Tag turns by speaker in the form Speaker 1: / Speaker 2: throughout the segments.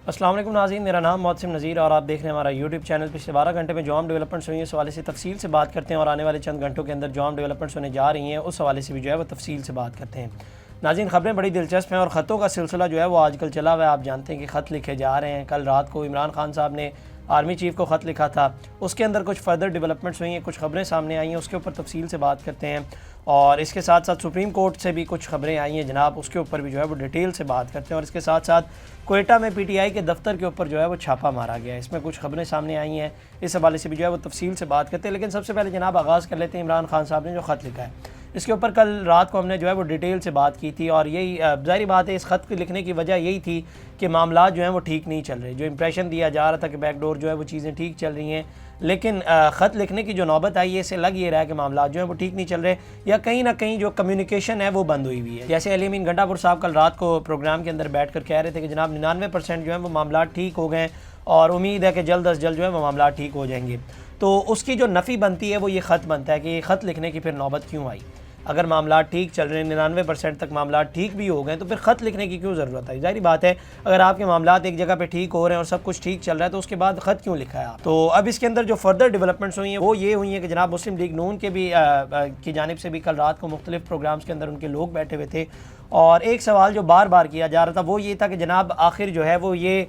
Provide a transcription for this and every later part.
Speaker 1: السلام علیکم ناظرین، میرا نام محسن نذیر اور آپ دیکھ رہے ہیں ہمارا یوٹیوب چینل۔ پچھلے 12 گھنٹے میں جو ہم ڈیولپمنٹس ہوئی ہیں اس حوالے سے تفصیل سے بات کرتے ہیں، اور آنے والے چند گھنٹوں کے اندر جو ہم ڈیولپمنٹس ہونے جا رہی ہیں اس حوالے سے بھی جو ہے وہ تفصیل سے بات کرتے ہیں۔ ناظرین، خبریں بڑی دلچسپ ہیں اور خطوں کا سلسلہ جو ہے وہ آج کل چلا ہوا ہے۔ آپ جانتے ہیں کہ خط لکھے جا رہے ہیں۔ کل رات کو عمران خان صاحب نے آرمی چیف کو خط لکھا تھا، اس کے اندر کچھ فردر ڈیولپمنٹس ہوئی ہیں، کچھ خبریں سامنے آئی ہیں، اس کے اوپر تفصیل سے بات کرتے ہیں۔ اور اس کے ساتھ ساتھ سپریم کورٹ سے بھی کچھ خبریں آئی ہیں جناب، اس کے اوپر بھی جو ہے وہ ڈیٹیل سے بات کرتے ہیں۔ اور اس کے ساتھ ساتھ کوئٹہ میں پی ٹی آئی کے دفتر کے اوپر جو ہے وہ چھاپا مارا گیا ہے، اس میں کچھ خبریں سامنے آئی ہیں، اس حوالے سے بھی جو ہے وہ تفصیل سے بات کرتے ہیں۔ لیکن سب سے پہلے جناب آغاز کر لیتے ہیں عمران خان صاحب نے جو خط لکھا ہے، اس کے اوپر کل رات کو ہم نے جو ہے وہ ڈیٹیل سے بات کی تھی، اور یہی ظاہری بات ہے اس خط کے لکھنے کی وجہ یہی تھی کہ معاملات جو ہیں وہ ٹھیک نہیں چل رہے۔ جو امپریشن دیا جا رہا تھا کہ بیک ڈور جو ہے وہ چیزیں ٹھیک چل رہی ہیں، لیکن خط لکھنے کی جو نوبت آئی ہے اس سے لگ یہ رہا ہے کہ معاملات جو ہیں وہ ٹھیک نہیں چل رہے، یا کہیں نہ کہیں جو کمیونیکیشن ہے وہ بند ہوئی ہوئی ہے۔ جیسے علی امین گھنٹا پور صاحب کل رات کو پروگرام کے اندر بیٹھ کر کہہ رہے تھے کہ جناب 99% جو ہے وہ معاملات ٹھیک ہو گئے ہیں، اور امید ہے کہ جلد از جلد جو ہے وہ معاملات ٹھیک ہو جائیں گے۔ تو اس کی جو نفی بنتی ہے وہ یہ خط بنتا ہے کہ یہ خط لکھنے کی پھر نوبت کیوں آئی؟ اگر معاملات ٹھیک چل رہے ہیں، 99% تک معاملات ٹھیک بھی ہو گئے تو پھر خط لکھنے کی کیوں ضرورت ہے؟ ظاہری بات ہے اگر آپ کے معاملات ایک جگہ پہ ٹھیک ہو رہے ہیں اور سب کچھ ٹھیک چل رہا ہے تو اس کے بعد خط کیوں لکھا ہے آپ؟ تو اب اس کے اندر جو فردر ڈیولپمنٹس ہوئی ہیں وہ یہ ہوئی ہیں کہ جناب مسلم لیگ نون کے بھی کی جانب سے بھی کل رات کو مختلف پروگرامز کے اندر ان کے لوگ بیٹھے ہوئے تھے، اور ایک سوال جو بار بار کیا جا رہا تھا وہ یہ تھا کہ جناب آخر جو ہے وہ یہ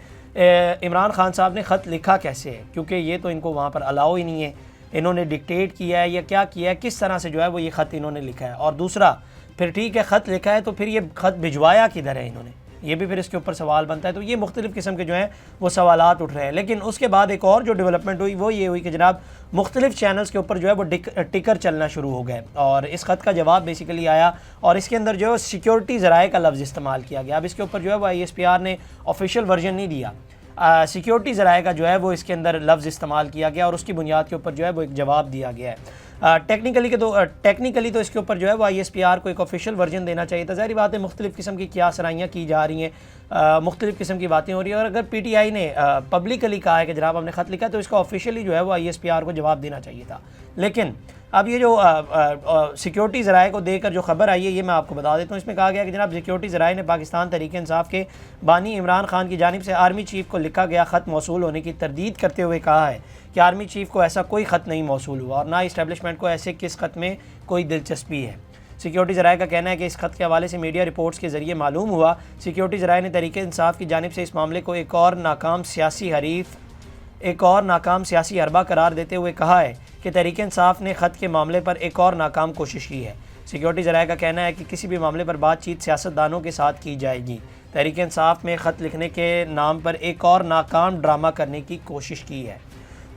Speaker 1: عمران خان صاحب نے خط لکھا کیسے ہے، کیونکہ یہ تو ان کو وہاں پر الاؤ ہی نہیں ہے، انہوں نے ڈکٹیٹ کیا ہے یا کیا کیا ہے، کس طرح سے جو ہے وہ یہ خط انہوں نے لکھا ہے؟ اور دوسرا پھر ٹھیک ہے خط لکھا ہے تو پھر یہ خط بھجوایا کدھر ہے انہوں نے؟ یہ بھی پھر اس کے اوپر سوال بنتا ہے۔ تو یہ مختلف قسم کے جو ہیں وہ سوالات اٹھ رہے ہیں۔ لیکن اس کے بعد ایک اور جو ڈیولپمنٹ ہوئی وہ یہ ہوئی کہ جناب مختلف چینلز کے اوپر جو ہے وہ ٹکر چلنا شروع ہو گئے، اور اس خط کا جواب بیسیکلی آیا، اور اس کے اندر جو ہے سیکیورٹی ذرائع کا لفظ استعمال کیا گیا۔ اب اس کے اوپر جو ہے وہ ISPR نے آفیشیل ورژن نہیں دیا، سیکیورٹی ذرائع کا جو ہے وہ اس کے اندر لفظ استعمال کیا گیا، اور اس کی بنیاد کے اوپر جو ہے وہ ایک جواب دیا گیا ہے۔ ٹیکنیکلی تو اس کے اوپر جو ہے وہ ISPR کو ایک آفیشیل ورژن دینا چاہیے تھا۔ ظاہری بات ہے مختلف قسم کی کیا سرائیاں کی جا رہی ہیں، مختلف قسم کی باتیں ہو رہی ہیں، اور اگر PTI نے پبلکلی کہا ہے کہ جناب ہم نے خط لکھا تو اس کا آفیشیلی جو ہے وہ ISPR کو جواب دینا چاہیے تھا۔ لیکن اب یہ جو سیکیورٹی ذرائع کو دے کر جو خبر آئی ہے یہ میں آپ کو بتا دیتا ہوں۔ اس میں کہا گیا کہ جناب سیکیورٹی ذرائع نے پاکستان تحریک انصاف کے بانی عمران خان کی جانب سے آرمی چیف کو لکھا گیا خط موصول ہونے کی تردید کرتے ہوئے کہا ہے کہ آرمی چیف کو ایسا کوئی خط نہیں موصول ہوا، اور نہ اسٹیبلشمنٹ کو ایسے کس خط میں کوئی دلچسپی ہے۔ سیکیورٹی ذرائع کا کہنا ہے کہ اس خط کے حوالے سے میڈیا رپورٹس کے ذریعے معلوم ہوا سیکیورٹی ذرائع نے تحریک انصاف کی جانب سے اس معاملے کو ایک اور ناکام سیاسی حربہ قرار دیتے ہوئے کہا ہے کہ تحریک انصاف نے خط کے معاملے پر ایک اور ناکام کوشش کی ہے۔ سیکیورٹی ذرائع کا کہنا ہے کہ کسی بھی معاملے پر بات چیت سیاستدانوں کے ساتھ کی جائے گی۔ تحریک انصاف میں خط لکھنے کے نام پر ایک اور ناکام ڈرامہ کرنے کی کوشش کی ہے۔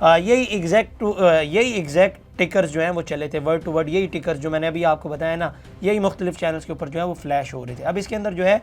Speaker 1: یہی ایگزیکٹ ٹکرز جو ہیں وہ چلے تھے، ورڈ ٹو ورڈ یہی ٹکرز جو میں نے ابھی آپ کو بتایا نا، یہی مختلف چینلز کے اوپر جو ہے وہ فلیش ہو رہے تھے۔ اب اس کے اندر جو ہے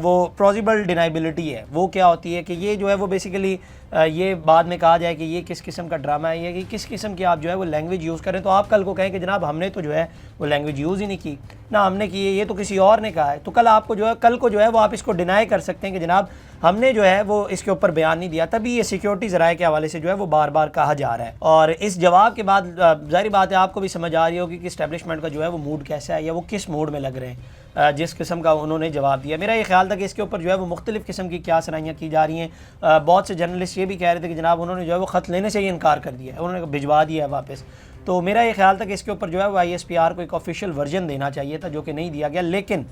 Speaker 1: وہ پلازیبل ڈینائبلٹی ہے، وہ کیا ہوتی ہے کہ یہ جو ہے وہ بیسیکلی یہ بعد میں کہا جائے کہ یہ کس قسم کا ڈرامہ ہے، یہ کہ کس قسم کی آپ جو ہے وہ لینگویج یوز کریں، تو آپ کل کو کہیں کہ جناب ہم نے تو جو ہے وہ لینگویج یوز ہی نہیں کی، نہ ہم نے کی ہے، یہ تو کسی اور نے کہا ہے، تو کل کو جو ہے وہ آپ اس کو ڈینائی کر سکتے ہیں کہ جناب ہم نے جو ہے وہ اس کے اوپر بیان نہیں دیا۔ تبھی یہ سیکیورٹی ذرائع کے حوالے سے جو ہے وہ بار بار کہا جا رہا ہے، اور اس جواب کے بعد ظاہری بات ہے آپ کو بھی سمجھ آ رہی ہوگی کہ اسٹیبلشمنٹ کا جو ہے وہ موڈ کیسا ہے، یا وہ کس موڈ میں لگ رہے ہیں جس قسم کا انہوں نے جواب دیا۔ میرا یہ خیال تھا کہ اس کے اوپر جو ہے وہ مختلف قسم کی کیا سرائیاں کی جا رہی ہیں۔ بہت سے جرنلسٹ یہ بھی کہہ رہے تھے کہ جناب انہوں نے جو ہے وہ خط لینے سے ہی انکار کر دیا ہے، انہوں نے بھجوا دیا ہے واپس۔ تو میرا یہ خیال تھا کہ اس کے اوپر جو ہے وہ ISPR کو ایک آفیشیل ورژن دینا چاہیے تھا، جو کہ نہیں دیا گیا۔ لیکن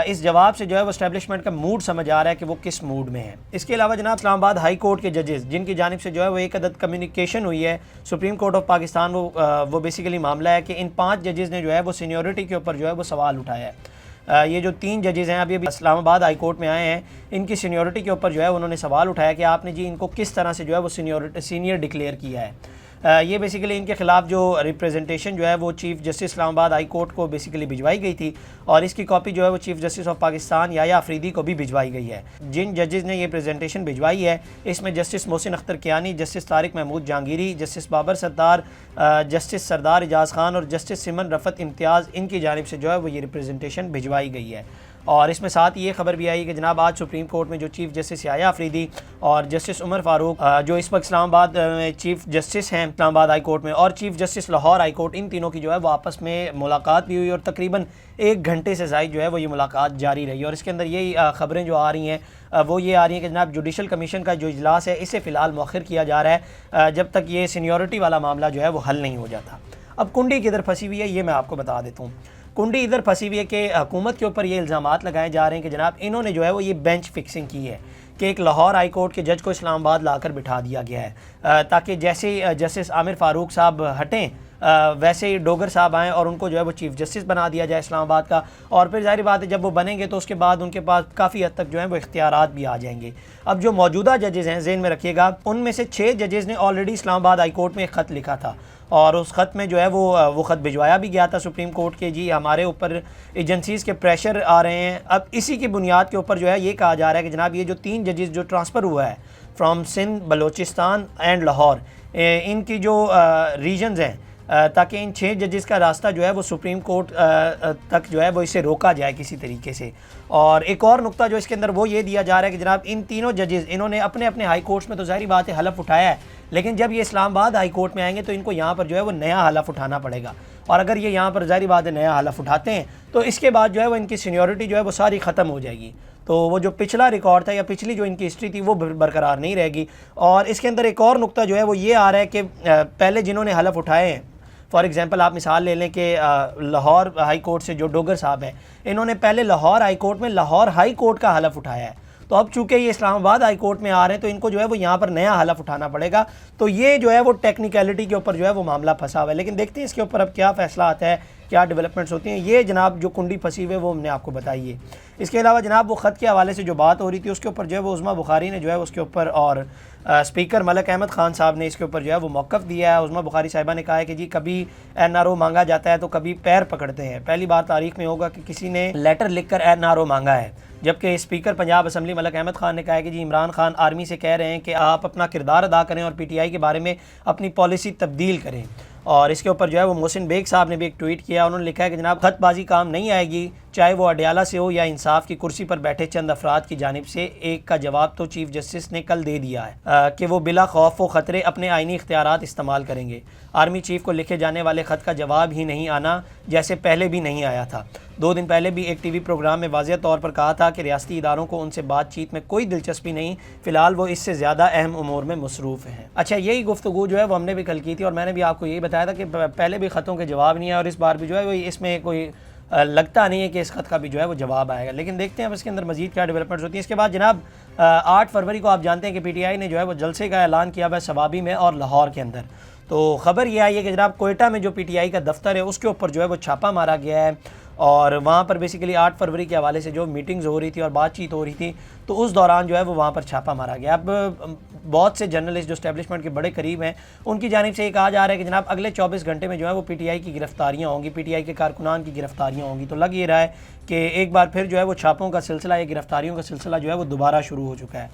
Speaker 1: اس جواب سے جو ہے وہ اسٹیبلشمنٹ کا موڈ سمجھ آ رہا ہے کہ وہ کس موڈ میں ہے۔ اس کے علاوہ جناب اسلام آباد ہائی کورٹ کے ججز جن کی جانب سے جو ہے وہ ایک عدد کمیونیکیشن ہوئی ہے سپریم کورٹ آف پاکستان، وہ بیسیکلی معاملہ ہے کہ ان 5 ججز نے جو ہے وہ سینیورٹی کے اوپر جو ہے وہ سوال اٹھایا ہے۔ یہ جو 3 ججز ہیں ابھی اسلام آباد ہائی کورٹ میں آئے ہیں، ان کی سینیورٹی کے اوپر جو ہے انہوں نے سوال اٹھایا کہ آپ نے جی ان کو کس طرح سے جو ہے وہ سینئر ڈکلیئر کیا ہے۔ یہ بیسیکلی ان کے خلاف جو ریپریزنٹیشن جو ہے وہ چیف جسٹس اسلام آباد ہائی کورٹ کو بیسیکلی بھجوائی گئی تھی، اور اس کی کاپی جو ہے وہ چیف جسٹس آف پاکستان یا افریدی کو بھی بھجوائی گئی ہے۔ جن ججز نے یہ پریزنٹیشن بھجوائی ہے اس میں justice Mohsin Akhtar Kayani, justice Tariq Mahmood Jahangiri, justice Babar ستار، جسٹس سردار اعجاز خان اور جسٹس سمن رفت امتیاز، ان کی جانب سے جو ہے وہ یہ ریپریزنٹیشن بھجوائی گئی ہے۔ اور اس میں ساتھ یہ خبر بھی آئی کہ جناب آج سپریم کورٹ میں جو چیف جسٹس یحییٰ آفریدی اور جسٹس عمر فاروق جو اس وقت اسلام آباد میں چیف جسٹس ہیں اسلام آباد ہائی کورٹ میں، اور chief justice Lahore high court, ان تینوں کی جو ہے وہ آپس میں ملاقات بھی ہوئی اور تقریباً 1 گھنٹے سے زائد جو ہے وہ یہ ملاقات جاری رہی، اور اس کے اندر یہی خبریں جو آ رہی ہیں وہ یہ آ رہی ہیں کہ جناب جوڈیشل کمیشن کا جو اجلاس ہے اسے فی الحال مؤخر کیا جا رہا ہے جب تک یہ سینیورٹی والا معاملہ جو ہے وہ حل نہیں ہو جاتا۔ اب کنڈی کدھر پھنسی ہوئی ہے یہ میں آپ کو بتا دیتا ہوں۔ کنڈی ادھر پھنسی ہوئی ہے کہ حکومت کے اوپر یہ الزامات لگائے جا رہے ہیں کہ جناب انہوں نے جو ہے وہ یہ بینچ فکسنگ کی ہے کہ ایک لاہور ہائی کورٹ کے جج کو اسلام آباد لا کر بٹھا دیا گیا ہے تاکہ جیسے جسٹس عامر فاروق صاحب ہٹیں ویسے ہی ڈوگر صاحب آئیں اور ان کو جو ہے وہ چیف جسٹس بنا دیا جائے اسلام آباد کا، اور پھر ظاہر بات ہے جب وہ بنیں گے تو اس کے بعد ان کے پاس کافی حد تک جو ہیں وہ اختیارات بھی آ جائیں گے۔ اب جو موجودہ ججز ہیں ذہن میں رکھیے گا، ان میں سے 6 ججز نے آلریڈی اسلام آباد ہائی کورٹ میں ایک خط لکھا تھا، اور اس خط میں جو ہے وہ خط بھجوایا بھی گیا تھا سپریم کورٹ کے، جی ہمارے اوپر ایجنسیز کے پریشر آ رہے ہیں۔ اب اسی کی بنیاد کے اوپر جو ہے یہ کہا جا رہا ہے کہ جناب یہ جو 3 ججز جو ٹرانسفر ہوا ہے فرام سندھ، بلوچستان اینڈ لاہور، ان کی جو ریجنز ہیں تاکہ ان 6 ججز کا راستہ جو ہے وہ سپریم کورٹ تک جو ہے وہ اسے روکا جائے کسی طریقے سے۔ اور ایک اور نقطہ جو اس کے اندر وہ یہ دیا جا رہا ہے کہ جناب ان تینوں ججز انہوں نے اپنے اپنے ہائی کورٹس میں تو ظاہری بات ہے حلف اٹھایا ہے، لیکن جب یہ اسلام آباد ہائی کورٹ میں آئیں گے تو ان کو یہاں پر جو ہے وہ نیا حلف اٹھانا پڑے گا، اور اگر یہ یہاں پر ظاہری بات ہے نیا حلف اٹھاتے ہیں تو اس کے بعد جو ہے وہ ان کی سینیورٹی جو ہے وہ ساری ختم ہو جائے گی، تو وہ جو پچھلا ریکارڈ تھا یا پچھلی جو ان کی ہسٹری تھی وہ برقرار نہیں رہے گی۔ اور اس کے اندر ایک اور نقطہ جو ہے وہ یہ آ رہا ہے کہ پہلے جنہوں نے حلف اٹھائے ہیں، فار ایگزامپل آپ مثال لے لیں کہ لاہور ہائی کورٹ سے جو ڈوگر صاحب ہیں، انہوں نے پہلے لاہور ہائی کورٹ میں لاہور ہائی کورٹ کا حلف اٹھایا ہے، تو اب چونکہ یہ اسلام آباد ہائی کورٹ میں آ رہے ہیں تو ان کو جو ہے وہ یہاں پر نیا حلف اٹھانا پڑے گا، تو یہ جو ہے وہ ٹیکنیکلٹی کے اوپر جو ہے وہ معاملہ پھنسا ہوا ہے، لیکن دیکھتے ہیں اس کے اوپر اب کیا فیصلہ آتا ہے، کیا ڈیولپمنٹس ہوتی ہیں۔ یہ جناب جو کنڈی پھنسی ہوئی ہے وہ ہم نے آپ کو بتائی ہے۔ اس کے علاوہ جناب وہ خط کے حوالے سے جو بات ہو رہی تھی اس کے اوپر جو ہے وہ عظمیٰ بخاری نے جو ہے اس کے اوپر، اور اسپیکر ملک احمد خان صاحب نے اس کے اوپر جو ہے وہ موقف دیا ہے۔ عظمیٰ بخاری صاحبہ نے کہا ہے کہ جی کبھی NRO مانگا جاتا ہے تو کبھی پیر پکڑتے ہیں، پہلی بار تاریخ میں ہوگا کہ کسی نے لیٹر لکھ کر NRO مانگا ہے، جبکہ اسپیکر پنجاب اسمبلی ملک احمد خان نے کہا ہے کہ جی عمران خان آرمی سے کہہ رہے ہیں کہ آپ اپنا کردار ادا کریں اور PTI کے بارے میں اپنی پالیسی تبدیل کریں۔ اور اس کے اوپر جو ہے وہ محسن بیگ صاحب نے بھی ایک ٹویٹ کیا، انہوں نے لکھا ہے کہ جناب خط بازی کام نہیں آئے گی، چاہے وہ اڈیالہ سے ہو یا انصاف کی کرسی پر بیٹھے چند افراد کی جانب سے، ایک کا جواب تو چیف جسٹس نے کل دے دیا ہے کہ وہ بلا خوف و خطرے اپنے آئینی اختیارات استعمال کریں گے۔ آرمی چیف کو لکھے جانے والے خط کا جواب ہی نہیں آنا جیسے پہلے بھی نہیں آیا تھا۔ 2 دن پہلے بھی ایک TV پروگرام میں واضح طور پر کہا تھا کہ ریاستی اداروں کو ان سے بات چیت میں کوئی دلچسپی نہیں، فی الحال وہ اس سے زیادہ اہم امور میں مصروف ہیں۔ اچھا، یہی گفتگو جو ہے وہ ہم نے بھی کل کی تھی، اور میں نے بھی آپ کو یہی بتایا تھا کہ پہلے بھی خطوں کے جواب نہیں ہے، اور اس بار بھی جو ہے وہ اس میں کوئی لگتا نہیں ہے کہ اس خط کا بھی جو ہے وہ جواب آئے گا، لیکن دیکھتے ہیں اب اس کے اندر مزید کیا ڈیولپمنٹس ہوتی ہیں۔ اس کے بعد جناب 8 فروری کو آپ جانتے ہیں کہ PTI نے جو ہے وہ جلسے کا اعلان کیا ہوا ہے سوابی میں اور لاہور کے اندر، تو خبر یہ آئی ہے کہ جناب کوئٹہ میں جو PTI کا دفتر ہے اس کے اوپر جو ہے وہ چھاپا مارا گیا ہے، اور وہاں پر بیسیکلی 8 فروری کے حوالے سے جو میٹنگز ہو رہی تھی اور بات چیت ہو رہی تھی تو اس دوران جو ہے وہ وہاں پر چھاپا مارا گیا۔ اب بہت سے جرنلسٹ جو اسٹیبلشمنٹ کے بڑے قریب ہیں ان کی جانب سے یہ کہا جا رہا ہے کہ جناب اگلے 24 گھنٹے میں جو ہے وہ PTI کی گرفتاریاں ہوں گی، PTI کے کارکنان کی گرفتاریاں ہوں گی، تو لگ یہ رہا ہے کہ ایک بار پھر جو ہے وہ چھاپوں کا سلسلہ یا گرفتاریوں کا سلسلہ جو ہے وہ دوبارہ شروع ہو چکا ہے۔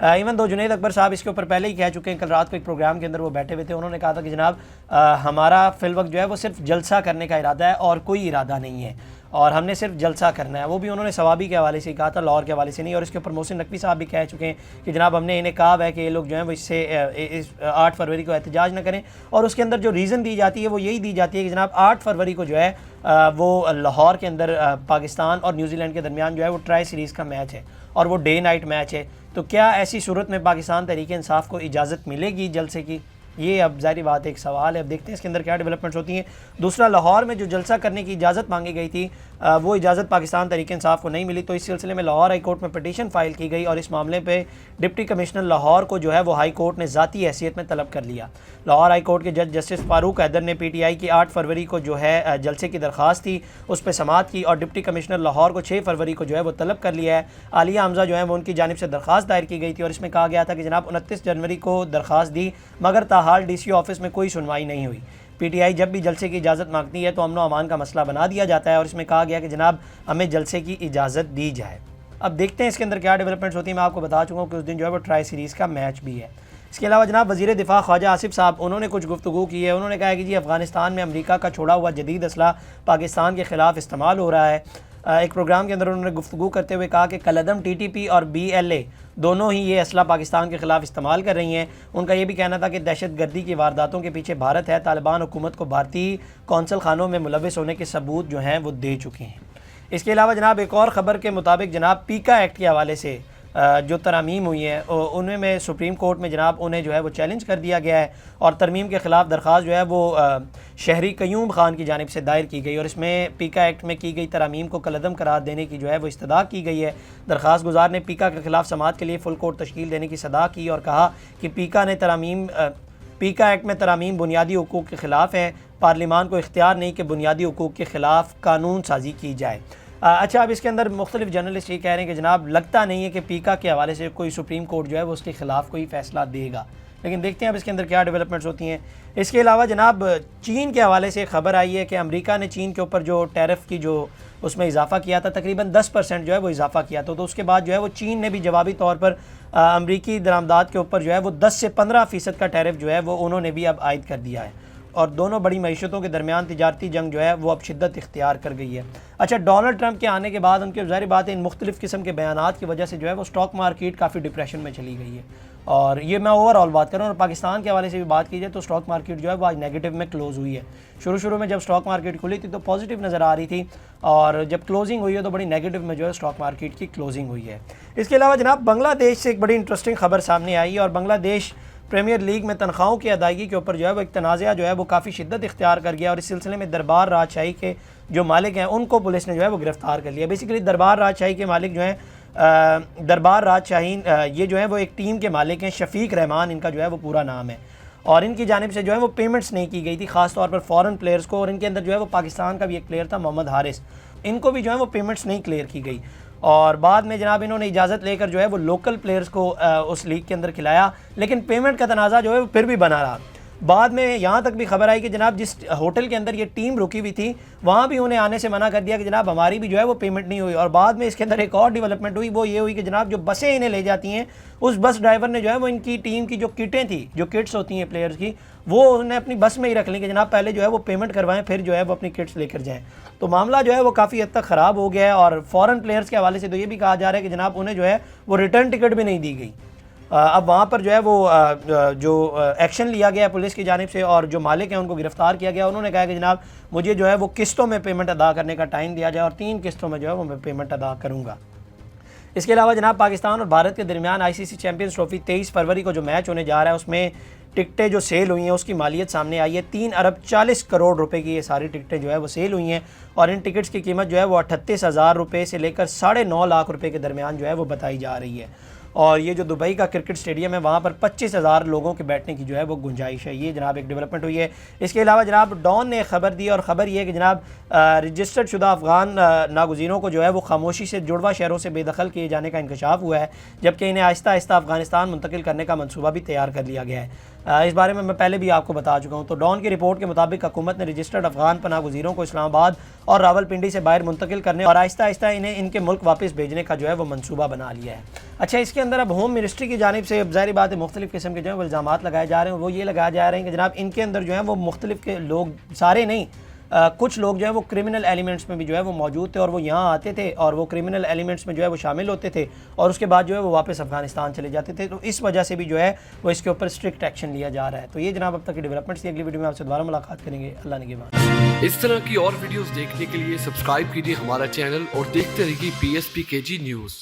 Speaker 1: ایون دو جنید اکبر صاحب اس کے اوپر پہلے ہی کہہ چکے ہیں، کل رات کو ایک پروگرام کے اندر وہ بیٹھے ہوئے تھے، انہوں نے کہا تھا کہ جناب ہمارا فی الوقت جو ہے وہ صرف جلسہ کرنے کا ارادہ ہے اور کوئی ارادہ نہیں ہے، اور ہم نے صرف جلسہ کرنا ہے۔ وہ بھی انہوں نے ثوابی کے حوالے سے کہا تھا، لاہور کے حوالے سے نہیں، اور اس کے اوپر محسن نقوی صاحب بھی کہہ چکے ہیں کہ جناب ہم نے انہیں کہا ہے کہ یہ لوگ جو ہیں وہ اس سے 8 فروری کو احتجاج نہ کریں، اور اس کے اندر جو ریزن دی جاتی ہے وہ یہی دی جاتی ہے کہ جناب 8 فروری کو جو ہے وہ لاہور کے اندر پاکستان اور نیوزی لینڈ کے درمیان جو ہے وہ ٹرائی سیریز کا میچ ہے، اور وہ ڈے نائٹ میچ ہے، تو کیا ایسی صورت میں پاکستان تحریک انصاف کو اجازت ملے گی جلسے کی؟ یہ اب ظاہری بات ایک سوال ہے، اب دیکھتے ہیں اس کے اندر کیا ڈیولپمنٹس ہوتی ہیں۔ دوسرا، لاہور میں جو جلسہ کرنے کی اجازت مانگی گئی تھی وہ اجازت پاکستان تحریک انصاف کو نہیں ملی، تو اس سلسلے میں لاہور ہائی کورٹ میں پٹیشن فائل کی گئی، اور اس معاملے پہ ڈپٹی کمشنر لاہور کو جو ہے وہ ہائی کورٹ نے ذاتی حیثیت میں طلب کر لیا۔ لاہور ہائی کورٹ کے جج جسٹس فاروق حیدر نے PTI کی 8 فروری کو جو ہے جلسے کی درخواست تھی اس پہ سماعت کی، اور ڈپٹی کمشنر لاہور کو 6 فروری کو جو ہے وہ طلب کر لیا ہے۔ عالیہ حمزہ جو ہے وہ ان کی جانب سے درخواست دائر کی گئی تھی، اور اس میں کہا گیا تھا کہ جناب 29 جنوری کو درخواست دی مگر تاحال DCO آفس میں کوئی سنوائی نہیں ہوئی۔ PTI جب بھی جلسے کی اجازت مانگتی ہے تو امن و امان کا مسئلہ بنا دیا جاتا ہے، اور اس میں کہا گیا کہ جناب ہمیں جلسے کی اجازت دی جائے۔ اب دیکھتے ہیں اس کے اندر کیا ڈیولپمنٹس ہوتی ہیں۔ میں آپ کو بتا چکا ہوں کہ اس دن جو ہے وہ ٹرائی سیریز کا میچ بھی ہے۔ اس کے علاوہ جناب وزیر دفاع خواجہ آصف صاحب انہوں نے کچھ گفتگو کی ہے، انہوں نے کہا کہ جی افغانستان میں امریکہ کا چھوڑا ہوا جدید اسلحہ پاکستان کے خلاف استعمال ہو رہا ہے۔ ایک پروگرام کے اندر انہوں نے گفتگو کرتے ہوئے کہا کہ کالعدم TTP اور BLA دونوں ہی یہ اسلحہ پاکستان کے خلاف استعمال کر رہی ہیں۔ ان کا یہ بھی کہنا تھا کہ دہشت گردی کی وارداتوں کے پیچھے بھارت ہے۔ طالبان حکومت کو بھارتی قونصل خانوں میں ملوث ہونے کے ثبوت جو ہیں وہ دے چکے ہیں۔ اس کے علاوہ جناب ایک اور خبر کے مطابق جناب پیکا ایکٹ کے حوالے سے جو ترامیم ہوئی ہیں ان میں سپریم کورٹ میں جناب انہیں جو ہے وہ چیلنج کر دیا گیا ہے، اور ترمیم کے خلاف درخواست جو ہے وہ شہری قیوم خان کی جانب سے دائر کی گئی، اور اس میں پیکا ایکٹ میں کی گئی ترامیم کو کالعدم قرار دینے کی جو ہے وہ استدعا کی گئی ہے۔ درخواست گزار نے پیکا کے خلاف سماعت کے لیے فل کورٹ تشکیل دینے کی استدعا کی اور کہا کہ پیکا ایکٹ میں ترامیم بنیادی حقوق کے خلاف ہیں۔ پارلیمان کو اختیار نہیں کہ بنیادی حقوق کے خلاف قانون سازی کی جائے۔ اچھا، اب اس کے اندر مختلف جرنلسٹ یہ کہہ رہے ہیں کہ جناب لگتا نہیں ہے کہ پیکا کے حوالے سے کوئی سپریم کورٹ جو ہے وہ اس کے خلاف کوئی فیصلہ دے گا، لیکن دیکھتے ہیں اب اس کے اندر کیا ڈیولپمنٹس ہوتی ہیں۔ اس کے علاوہ جناب چین کے حوالے سے خبر آئی ہے کہ امریکہ نے چین کے اوپر جو ٹیرف کی جو اس میں اضافہ کیا تھا، تقریباً 10% جو ہے وہ اضافہ کیا تھا، تو اس کے بعد جو ہے وہ چین نے بھی جوابی طور پر امریکی درآمدات کے اوپر جو ہے وہ 10 سے 15% کا ٹیرف جو ہے وہ انہوں نے بھی اب عائد کر دیا ہے، اور دونوں بڑی معیشتوں کے درمیان تجارتی جنگ جو ہے وہ اب شدت اختیار کر گئی ہے۔ اچھا، ڈونلڈ ٹرمپ کے آنے کے بعد ان کے ظاہر بات ہے ان مختلف قسم کے بیانات کی وجہ سے جو ہے وہ سٹاک مارکیٹ کافی ڈپریشن میں چلی گئی ہے، اور یہ میں اوور آل بات کر رہا ہوں۔ اور پاکستان کے حوالے سے بھی بات کی جائے تو سٹاک مارکیٹ جو ہے وہ آج نیگیٹو میں کلوز ہوئی ہے۔ شروع میں جب سٹاک مارکیٹ کھلی تھی تو پازیٹیو نظر آ رہی تھی، اور جب کلوزنگ ہوئی ہے تو بڑی نیگیٹو میں جو ہے سٹاک مارکیٹ کی کلوزنگ ہوئی ہے۔ اس کے علاوہ جناب بنگلہ دیش سے ایک بڑی انٹرسٹنگ خبر سامنے آئی ہے، اور بنگلہ دیش پریمیئر لیگ میں تنخواہوں کی ادائیگی کے اوپر جو ہے وہ ایک تنازعہ جو ہے وہ کافی شدت اختیار کر گیا، اور اس سلسلے میں دربار راجشاہی کے جو مالک ہیں ان کو پولیس نے جو ہے وہ گرفتار کر لیا۔ بیسیکلی دربار راجشاہی کے مالک جو ہیں دربار راجشاہی یہ جو ہے وہ ایک ٹیم کے مالک ہیں، شفیق رحمان ان کا جو ہے وہ پورا نام ہے، اور ان کی جانب سے جو ہے وہ پیمنٹس نہیں کی گئی تھی، خاص طور پر فورن پلیئرز کو، اور ان کے اندر جو ہے وہ پاکستان کا بھی ایک پلیئر تھا محمد حارث، ان کو بھی جو ہے وہ پیمنٹس نہیں کلیئر کی گئی، اور بعد میں جناب انہوں نے اجازت لے کر جو ہے وہ لوکل پلیئرز کو اس لیگ کے اندر کھلایا، لیکن پیمنٹ کا تنازع جو ہے وہ پھر بھی بنا رہا۔ بعد میں یہاں تک بھی خبر آئی کہ جناب جس ہوٹل کے اندر یہ ٹیم رکی ہوئی تھی وہاں بھی انہیں آنے سے منع کر دیا کہ جناب ہماری بھی جو ہے وہ پیمنٹ نہیں ہوئی، اور بعد میں اس کے اندر ایک اور ڈیولپمنٹ ہوئی، وہ یہ ہوئی کہ جناب جو بسیں انہیں لے جاتی ہیں اس بس ڈرائیور نے جو ہے وہ ان کی ٹیم کی جو کٹیں تھیں، جو کٹس ہوتی ہیں پلیئرز کی، وہ انہوں نے اپنی بس میں ہی رکھ لی کہ جناب پہلے جو ہے وہ پیمنٹ کروائیں پھر جو ہے وہ اپنی کٹس لے کر جائیں۔ تو معاملہ جو ہے وہ کافی حد تک خراب ہو گیا ہے، اور فورن پلیئرز کے حوالے سے تو یہ بھی کہا جا رہا ہے کہ جناب انہیں جو ہے وہ ریٹرن ٹکٹ بھی نہیں دی گئی۔ اب وہاں پر جو ہے وہ جو ایکشن لیا گیا پولیس کی جانب سے، اور جو مالک ہیں ان کو گرفتار کیا گیا۔ انہوں نے کہا کہ جناب مجھے جو ہے وہ قسطوں میں پیمنٹ ادا کرنے کا ٹائم دیا جائے، اور 3 قسطوں میں جو ہے وہ میں پیمنٹ ادا کروں گا۔ اس کے علاوہ جناب پاکستان اور بھارت کے درمیان ICC چیمپئنز ٹرافی 23 فروری کو جو میچ ہونے جا رہا ہے اس میں ٹکٹیں جو سیل ہوئی ہیں اس کی مالیت سامنے آئی ہے، 3 ارب 40 کروڑ روپے کی یہ ساری ٹکٹیں جو ہے وہ سیل ہوئی ہیں، اور ان ٹکٹس کی قیمت جو ہے وہ 38,000 روپے سے لے کر 9.5 لاکھ روپے کے درمیان جو ہے وہ بتائی جا رہی ہے، اور یہ جو دبئی کا کرکٹ اسٹیڈیم ہے وہاں پر 25,000 لوگوں کے بیٹھنے کی جو ہے وہ گنجائش ہے۔ یہ جناب ایک ڈیولپمنٹ ہوئی ہے۔ اس کے علاوہ جناب ڈان نے خبر دی، اور خبر یہ ہے کہ جناب رجسٹرڈ شدہ افغان ناگزینوں کو جو ہے وہ خاموشی سے جڑواں شہروں سے بے دخل کیے جانے کا انکشاف ہوا ہے، جبکہ انہیں آہستہ آہستہ افغانستان منتقل کرنے کا منصوبہ بھی تیار کر لیا گیا ہے۔ اس بارے میں پہلے بھی آپ کو بتا چکا ہوں۔ تو ڈان کی رپورٹ کے مطابق حکومت نے رجسٹرڈ افغان پناہ گزینوں کو اسلام آباد اور راولپنڈی سے باہر منتقل کرنے اور آہستہ آہستہ انہیں ان کے ملک واپس بھیجنے کا جو ہے وہ منصوبہ بنا لیا ہے۔ اچھا، اس کے اندر اب ہوم منسٹری کی جانب سے ظاہر بات ہے مختلف قسم کے جو ہے وہ الزامات لگائے جا رہے ہیں، وہ یہ لگائے جا رہے ہیں کہ جناب ان کے اندر جو ہے وہ مختلف کے لوگ، سارے نہیں، کچھ لوگ جو ہے وہ کرمنل ایلیمنٹس میں بھی جو ہے وہ موجود تھے، اور وہ یہاں آتے تھے اور وہ کرمنل ایلیمنٹس میں جو ہے وہ شامل ہوتے تھے، اور اس کے بعد جو ہے وہ واپس افغانستان چلے جاتے تھے، تو اس وجہ سے بھی جو ہے وہ اس کے اوپر اسٹرکٹ ایکشن لیا جا رہا ہے۔ تو یہ جناب اب تک کی ڈیولپمنٹس تھی۔ اگلی ویڈیو میں آپ سے دوبارہ ملاقات کریں گے۔ اللہ نگہبان۔
Speaker 2: اس طرح کی اور ویڈیوز دیکھنے کے لیے سبسکرائب کیجیے ہمارا چینل اور دیکھتے رہیے PSPKG نیوز۔